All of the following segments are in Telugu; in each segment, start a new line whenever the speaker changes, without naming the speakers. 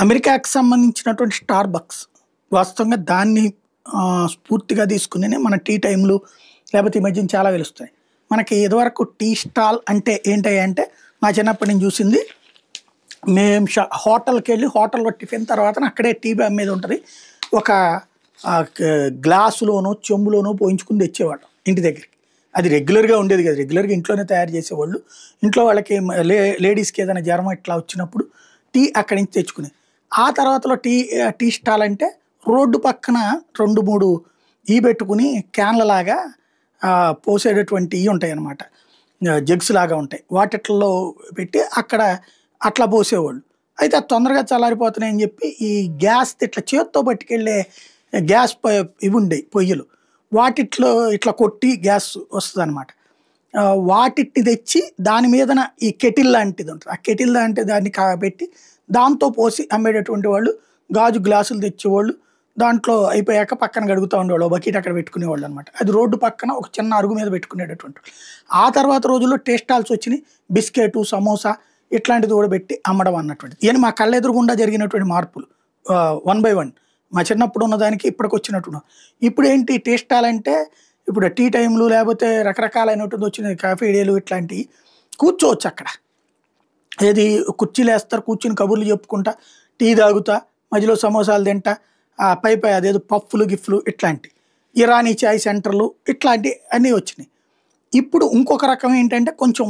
అమెరికాకి సంబంధించినటువంటి స్టార్ బక్స్ వాస్తవంగా దాన్ని స్ఫూర్తిగా తీసుకుని మన టీ టైంలు లేకపోతే ఈ మధ్యన చాలా వెలుస్తాయి. మనకి ఇదివరకు టీ స్టాల్ అంటే ఏంటయ్యా అంటే నా చిన్నప్పటి నుంచి చూసింది. మేము హోటల్కి వెళ్ళి హోటల్లో టిఫిన్ తర్వాత అక్కడే టీ మీద ఉంటుంది. ఒక గ్లాసులోనో చెంబులోనో పోయించుకుని తెచ్చేవాడు ఇంటి దగ్గరికి. అది రెగ్యులర్గా ఉండేది కదా, రెగ్యులర్గా ఇంట్లోనే తయారు చేసేవాళ్ళు. ఇంట్లో వాళ్ళకి లేడీస్కి ఏదైనా జ్వరం ఇట్లా వచ్చినప్పుడు టీ అక్కడి నుంచి తెచ్చుకునేది. ఆ తర్వాతలో టీ స్టాల్ అంటే రోడ్డు పక్కన 2-3 పెట్టుకుని క్యాన్లలాగా పోసేటటువంటి ఉంటాయి అన్నమాట, జగ్స్ లాగా ఉంటాయి. వాటిల్లో పెట్టి అక్కడ అట్లా పోసేవాళ్ళు. అయితే అది తొందరగా చల్లారిపోతున్నాయని చెప్పి ఈ గ్యాస్ ఇట్లా చేత్తో పట్టుకెళ్ళే గ్యాస్ ఇవి ఉండేవి పొయ్యిలు, వాటిట్లో ఇట్లా కొట్టి గ్యాస్ వస్తుంది అనమాట. వాటిని తెచ్చి దాని మీదన ఈ కెటిల్ లాంటిది ఉంటుంది. ఆ కెటిల్ లాంటి దాన్ని పెట్టి దాంతో పోసి అమ్మేటటువంటి వాళ్ళు. గాజు గ్లాసులు తెచ్చేవాళ్ళు. దాంట్లో అయిపోయాక పక్కన గడుగుతూ ఉండేవాళ్ళు, బకెట్ అక్కడ పెట్టుకునేవాళ్ళు అనమాట. అది రోడ్డు పక్కన ఒక చిన్న అరుగు మీద పెట్టుకునేటటువంటి. ఆ తర్వాత రోజుల్లో టీ స్టాల్స్ వచ్చినాయి. బిస్కెట్, సమోసా ఇట్లాంటిది కూడా పెట్టి అమ్మడం అన్నటువంటిది. ఇవన్నీ మా కళ్ళెదురుగుండా జరిగినటువంటి మార్పులు 1 by 1. మా చిన్నప్పుడు ఉన్నదానికి ఇప్పటికి వచ్చినట్టు. ఇప్పుడు ఏంటి టీ స్టాల్ అంటే ఇప్పుడు టీ టైంలు లేకపోతే రకరకాలైనటువంటి వచ్చినాయి, కాఫీ డేలు ఇట్లాంటివి. కూర్చోవచ్చు అక్కడ, ఏది కుర్చీలు వేస్తారు, కూర్చుని కబుర్లు చెప్పుకుంటా టీ తాగుతా మధ్యలో సమోసాలు తింటా, పై అదేదో పఫ్లు గిఫ్లు ఇట్లాంటి ఇరానీ చాయ్ సెంటర్లు ఇట్లాంటివి అన్నీ వచ్చినాయి. ఇప్పుడు ఇంకొక రకం ఏంటంటే కొంచెం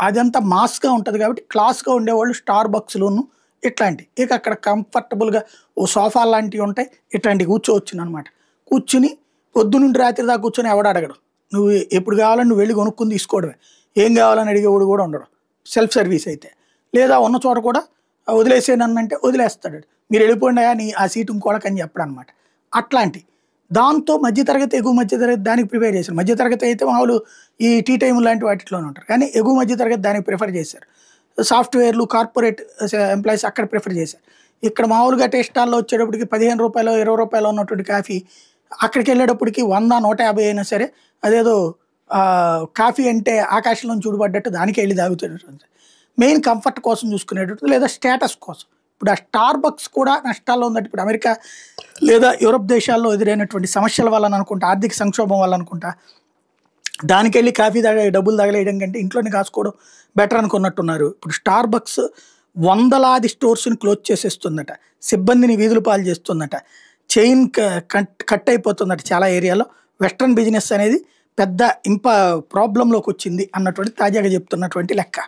అదంతా మాస్గా ఉంటుంది కాబట్టి క్లాస్గా ఉండేవాళ్ళు స్టార్ బక్స్లోను ఇట్లాంటి. ఇక అక్కడ కంఫర్టబుల్గా ఓ సోఫా లాంటివి ఉంటాయి, ఇట్లాంటివి కూర్చోవచ్చును అనమాట. కూర్చుని పొద్దునుండి రాత్రి దాకా కూర్చొని ఎవడు అడగడు. నువ్వు ఎప్పుడు కావాలని నువ్వు వెళ్ళి కొనుక్కుని తీసుకోవడమే. ఏం కావాలని అడిగేవాడు కూడా ఉండడు, సెల్ఫ్ సర్వీస్ అయితే. లేదా ఉన్న చోట కూడా వదిలేసేనన్నంటే వదిలేస్తాడు. మీరు వెళ్ళిపోండి అని ఆ సీటు ఇంకోళ్ళకని చెప్పడం అనమాట. అట్లాంటి దాంతో మధ్యతరగతి ఎగువ మధ్యతరగతి దానికి ప్రిపేర్ చేశారు. మధ్యతరగతి అయితే మామూలు ఈ టీ టైం లాంటి వాటిలోనే ఉంటారు, కానీ ఎగువ మధ్యతరగతి దానికి ప్రిఫర్ చేశారు. సాఫ్ట్వేర్లు, కార్పొరేట్ ఎంప్లాయీస్ అక్కడ ప్రిఫర్ చేశారు. ఇక్కడ మామూలుగా టీ స్టాల్లో వచ్చేటప్పటికి 15 రూపాయలు 20 రూపాయలు ఉన్నటువంటి కాఫీ అక్కడికి వెళ్ళేటప్పటికి 100, 150 అయినా సరే అదేదో కాఫీ అంటే ఆకాశంలో చూడబడ్డట్టు దానికి వెళ్ళి తాగుతున్నటువంటి. మెయిన్ కంఫర్ట్ కోసం చూసుకునేటట్టు లేదా స్టేటస్ కోసం. ఇప్పుడు ఆ స్టార్ బక్స్ కూడా నష్టాల్లో ఉందంటే ఇప్పుడు అమెరికా లేదా యూరప్ దేశాల్లో ఎదురైనటువంటి సమస్యల వల్ల అనుకుంటా, ఆర్థిక సంక్షోభం వల్ల అనుకుంటా, దానికి వెళ్ళి కాఫీ డబ్బులు తగలేయడం కంటే ఇంట్లోనే కాసుకోవడం బెటర్ అనుకున్నట్టున్నారు. ఇప్పుడు స్టార్ బక్స్ వందలాది స్టోర్స్ని క్లోజ్ చేసేస్తుందట, సిబ్బందిని వీధులు పాలు చేస్తుందట, చైన్ కట్ అయిపోతుందట చాలా ఏరియాలో. వెస్ట్రన్ బిజినెస్ అనేది పెద్ద ప్రాబ్లంలోకి వచ్చింది అన్నటువంటి తాజాగా చెప్తున్నటువంటి లెక్క.